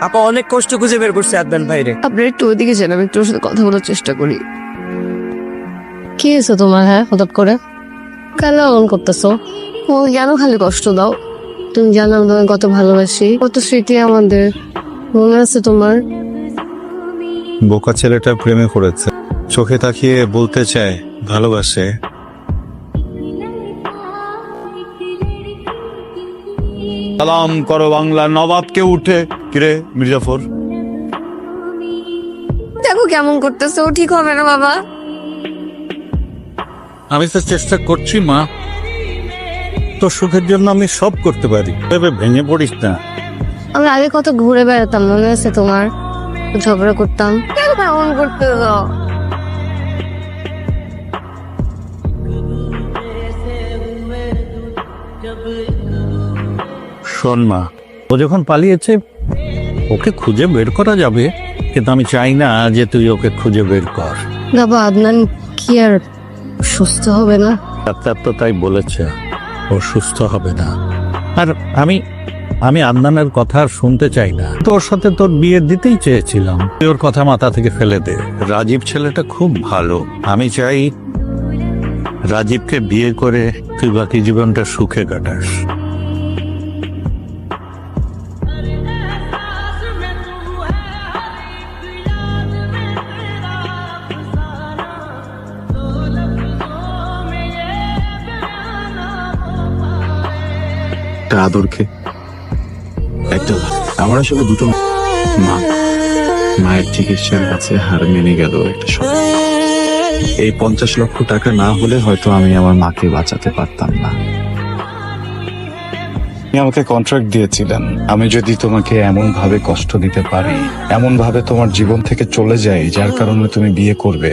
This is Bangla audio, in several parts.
আপা অনেক কষ্ট খুঁজে বের করছে আদনান ভাইরে। আপনার একটু ওইদিকে যান, আমি একটু ওর সাথে কথা বলার চেষ্টা করি। কি হয়েছে তোমার? হ্যাঁ, হঠাৎ করে কেন এমন করতেছো? ও কেন খালি কষ্ট দাও? তুমি জানো আমি তোমাকে কত ভালোবাসি, কত স্মৃতি আমাদের, মনে আছে তোমার? বোকা ছেলেটা প্রেমে পড়েছে, চোখে তাকিয়ে বলতে চায় ভালোবাসে। সালাম করো বাংলা নবাবকে উঠে। কিরে মির্জাফর, দেখো কেমন করতেছো, ঠিক হবে না বাবা। আমি তো চেষ্টা করছি মা, তোর সুখের জন্য আমি সব করতে পারি, তবে ভেঙে পড়িস না। আমরা আগে কত ঘুরে বেড়াতাম, মনে আছে তোমার? ঝগড়া করতাম, কেন এমন করতেছো? শোন মা, ও যখন পালিয়েছে ওকে খুঁজে বের করা যাবে, কিন্তু আমি চাই না যে তুই ওকে খুঁজে বের কর। বাবা আদনান কি আর সুস্থ হবে না? ডাক্তার তো তাই বলেছে, ও সুস্থ হবে না। আর আমি আমি আদনানের কথা আর শুনতে চাই না। তোর সাথে তোর বিয়ে দিতেই চেয়েছিলাম, তুই ওর কথা মাথা থেকে ফেলে দে। রাজীব ছেলেটা খুব ভালো, আমি চাই রাজীবকে বিয়ে করে তুই বাকি জীবনটা সুখে কাটাস। একটা আদরকে একটা আমার আসলে দুটো মা, মায়ের চিকিৎসার কাছে হার মেনে গেল একটা সময়। এই 50 লক্ষ টাকা না হলে হয়তো আমি আমার মাকে বাঁচাতে পারতাম না। আপনি আমাকে কন্ট্রাক্ট দিয়েছিলেন, আমি যদি তোমাকে এমন ভাবে কষ্ট দিতে পারি, এমন ভাবে তোমার জীবন থেকে চলে যাই যার কারণে তুমি বিয়ে করবে।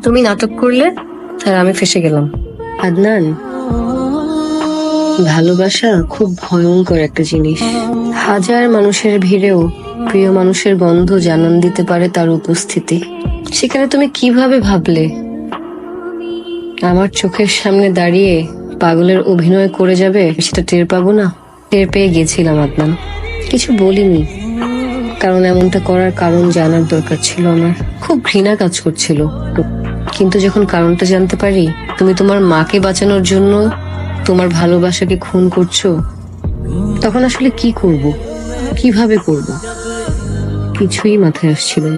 তুমি নাটক করলে আর আমি ফেসে গেলাম। আদনান, ভালোবাসা খুব ভয়ঙ্কর একটা জিনিস। হাজার মানুষের ভিড়েও প্রিয় মানুষের গন্ধ জানান দিতে পারে তার উপস্থিতি। সেখানে তুমি কিভাবে ভাবলে আমার চোখের সামনে দাঁড়িয়ে পাগলের অভিনয় করে যাবে সেটা টের পাবো না? টের পেয়ে গেছিলাম আদনান, কিছু বলিনি, কারণ এমনটা করার কারণ জানার দরকার ছিল আমার। খুব ঘৃণা কাজ করছিল, কিন্তু যখন কারণটা জানতে পারি তুমি তোমার মাকে বাঁচানোর জন্য তোমার ভালোবাসাকে খুন করছো, তখন আসলে কি করব, কিভাবে করব, কিছুই মাথায় আসছিল না।